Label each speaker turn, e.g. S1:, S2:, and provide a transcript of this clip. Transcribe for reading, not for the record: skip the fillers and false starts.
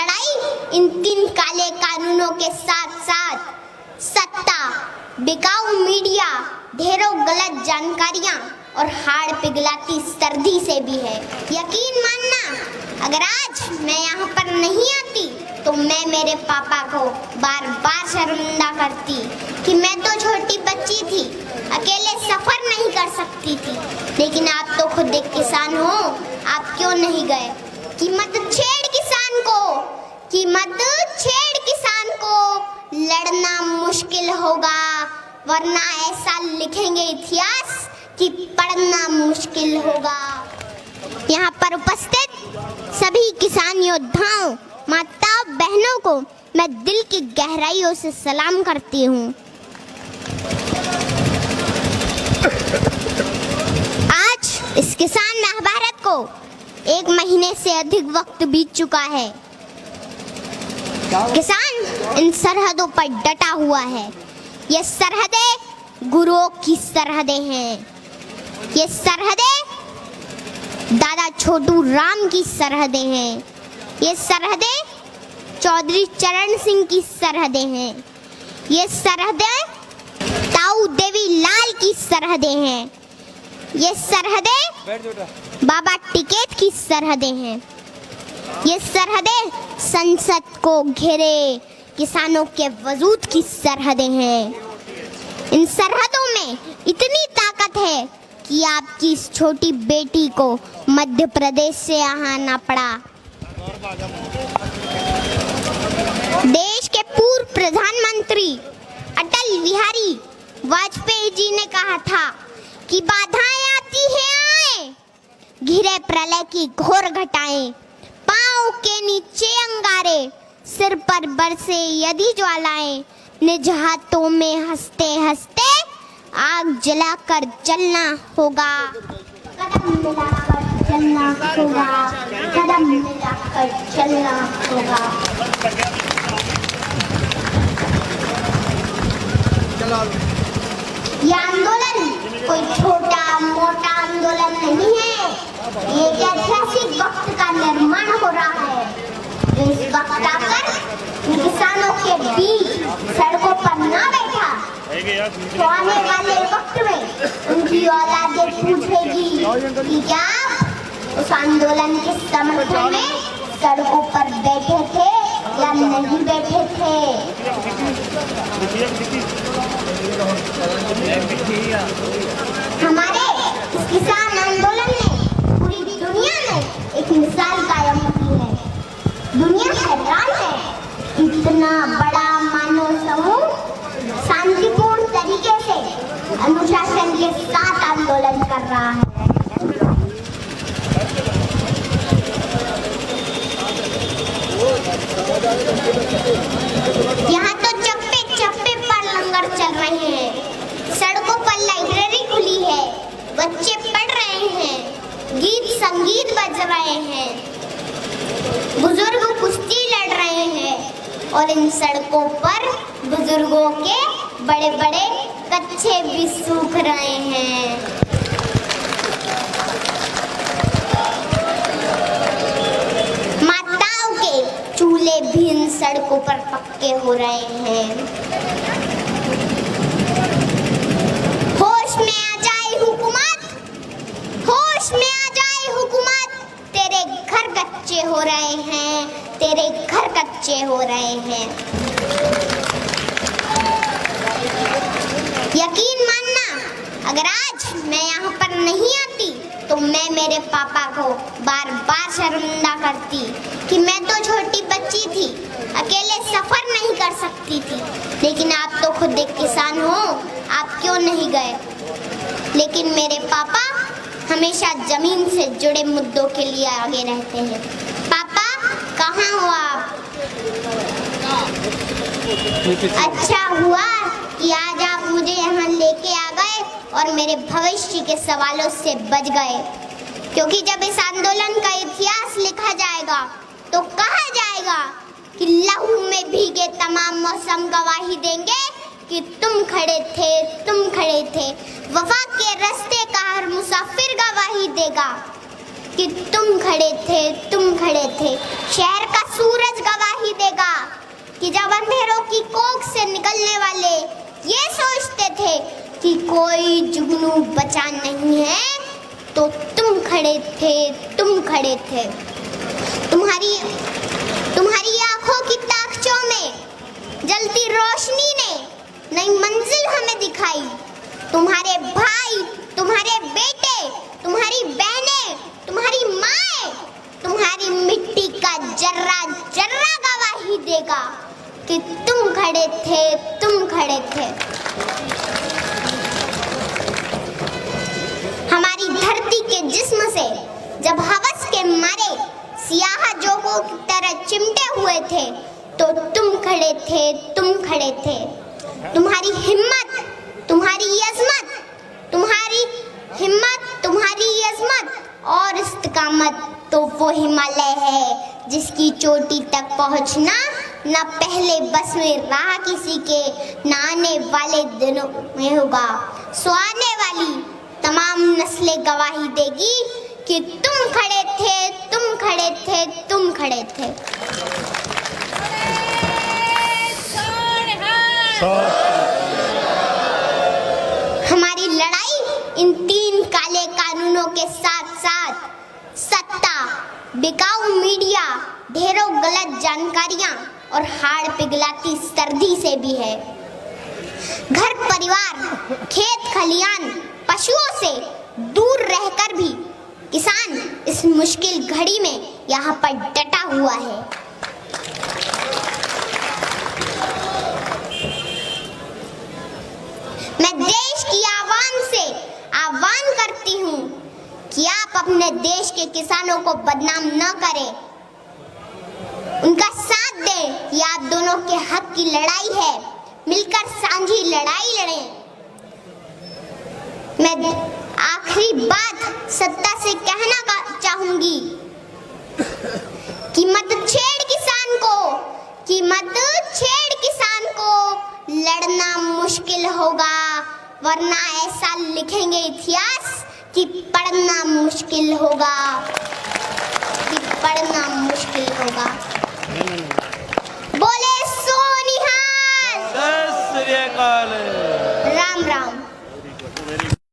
S1: लड़ाई इन 3 काले कानूनों के साथ साथ सत्ता, बिकाऊ मीडिया, ढेरों गलत जानकारियां और हाड़ पिघलाती सर्दी से भी है। यकीन मानना, अगर आज मैं यहाँ पर नहीं आती तो मैं मेरे पापा को बार बार शर्मिंदा करती कि मैं तो छोटी बच्ची थी, अकेले सफर नहीं कर सकती थी। लेकिन आप तो खुद एक किसान हो, आप क्यों नहीं गए? कि मत छेड़ किसान को, कि मत छेड़ किसान को, लड़ना मुश्किल होगा, वरना ऐसा लिखेंगे इतिहास कि पढ़ना मुश्किल होगा। यहाँ पर उपस्थित सभी किसान योद्धाओं, माताओं, बहनों को मैं दिल की गहराइयों से सलाम करती हूँ। आज इस किसान महाभारत को 1 महीने से अधिक वक्त बीत चुका है। किसान इन सरहदों पर डटा हुआ है। ये सरहदें गुरुओं की सरहदें हैं। ये सरहदें दादा छोटू राम की सरहदें हैं। ये सरहदें चौधरी चरण सिंह की सरहदें हैं। ये सरहदें ताऊ देवी लाल की सरहदें हैं। ये सरहदें बाबा टिकैत की सरहदें हैं। ये सरहदें संसद को घेरे किसानों के वजूद की सरहदें हैं। इन सरहदों में इतनी ताकत है कि आपकी इस छोटी बेटी को मध्य प्रदेश से यहाँ आना पड़ा। देश के पूर्व प्रधानमंत्री अटल बिहारी वाजपेयी जी ने कहा था कि बाधाएं आती हैं आए, घिरे प्रलय की घोर घटाएं, पांव के नीचे अंगारे, सिर पर बरसे यदि ज्वालाएं, निज हाथों में हंसते हंसते आग जलाकर जलना होगा। कदम मिलाकर चलना होगा, कदम मिलाकर चलना होगा। ये आंदोलन कोई छोटा मोटा आंदोलन नहीं है। ये एक ऐतिहासिक वक्त का निर्माण हो रहा है जो इस वक्त आकर किसानों के बीच सड़कों पर ना बैठा तो आने वाले वक्त में उनकी औलादें पूछेगी कि क्या उस आंदोलन के समर्थन में सड़कों पर बैठे थे या नहीं बैठे थे। हमारे इस किसान आंदोलन ने पूरी दुनिया में एक मिसाल कायम की है। दुनिया हैरान है, इतना बड़ा मानव समूह शांतिपूर्ण तरीके से अनुशासन के साथ आंदोलन कर रहा है। यहाँ तो चप्पे चप्पे पर लंगर चल रहे हैं, सड़कों पर लाइब्रेरी खुली है, बच्चे पढ़ रहे हैं, गीत संगीत बज रहे हैं, बुजुर्ग कुश्ती लड़ रहे हैं और इन सड़कों पर बुजुर्गों के बड़े बड़े कच्छे भी सूख रहे हैं। माताओं के चूल्हे भी इन सड़कों पर पक्के हो रहे हैं। होश में आ जाए हुकूमत, होश में आ जाए हुकूमत, तेरे घर कच्चे हो रहे हैं, तेरे घर कच्चे हो रहे हैं। यकीन मानना, अगर आज मैं यहाँ पर नहीं आती तो मैं मेरे पापा को बार बार शर्मिंदा करती कि मैं तो छोटी बच्ची थी, अकेले सफर नहीं कर सकती थी। लेकिन आप तो खुद एक किसान हो, आप क्यों नहीं गए? लेकिन मेरे पापा हमेशा जमीन से जुड़े मुद्दों के लिए आगे रहते हैं। पापा कहाँ हो आप? अच्छा हुआ कि आज आप मुझे यहाँ लेके आ गए और मेरे भविष्य के सवालों से बच गए, क्योंकि जब इस आंदोलन का इतिहास लिखा जाएगा तो कहा जाएगा कि लहू में भीगे तमाम मौसम गवाही देंगे कि तुम खड़े थे, तुम खड़े थे। वफा के रास्ते का हर मुसाफिर गवाही देगा कि तुम खड़े थे, तुम खड़े थे। शहर का सूरज गवाही कि जब अंधेरों की कोख से निकलने वाले ये सोचते थे कि कोई जुगनू बचा नहीं है, तो तुम खड़े थे, तुम खड़े थे। तुम्हारी आंखों की ताकचों में जलती रोशनी ने नई मंजिल हमें दिखाई। तुम्हारे भाई, तुम्हारे बेटे, तुम्हारी बहनें, तुम्हारी माएं, तुम्हारी मिट्टी का जर्रा जर्रा गवाही देगा कि तुम खड़े थे, तुम खड़े थे। हमारी धरती के जिस्म से जब हवस के मारे सियाह जोगों की तरह चिमटे हुए थे, तो तुम खड़े थे, तुम खड़े थे। तुम्हारी हिम्मत, तुम्हारी अज़मत, तुम्हारी अज़मत और इस्तिकामत तो वो हिमालय है जिसकी चोटी तक पहुंचना न पहले बस में राह किसी के, न आने वाले दिनों में होगा। सो आने वाली तमाम नस्लें गवाही देगी कि तुम खड़े थे, तुम खड़े थे, तुम खड़े थे। हमारी लड़ाई इन 3 काले कानूनों के साथ साथ सत्ता, बिकाऊ मीडिया, ढेरों गलत जानकारियां और हाड़ पिघलाती सर्दी से भी है। घर परिवार, खेत खलियान, पशुओं से दूर रहकर भी किसान इस मुश्किल घड़ी में यहाँ पर डटा हुआ है। मैं देश की आवाम से आह्वान करती हूँ कि आप अपने देश के किसानों को बदनाम न करें, उनका साथ दें। ये आप दोनों के हक की लड़ाई है, मिलकर सांझी लड़ाई लड़ें। मैं आखिरी बात सत्ता से कहना चाहूंगी कि मत छेड़ किसान को, लड़ना मुश्किल होगा, वरना ऐसा लिखेंगे इतिहास कि पढ़ना मुश्किल होगा, बोले सो निहाल।
S2: जय श्री अकाल।
S1: राम राम।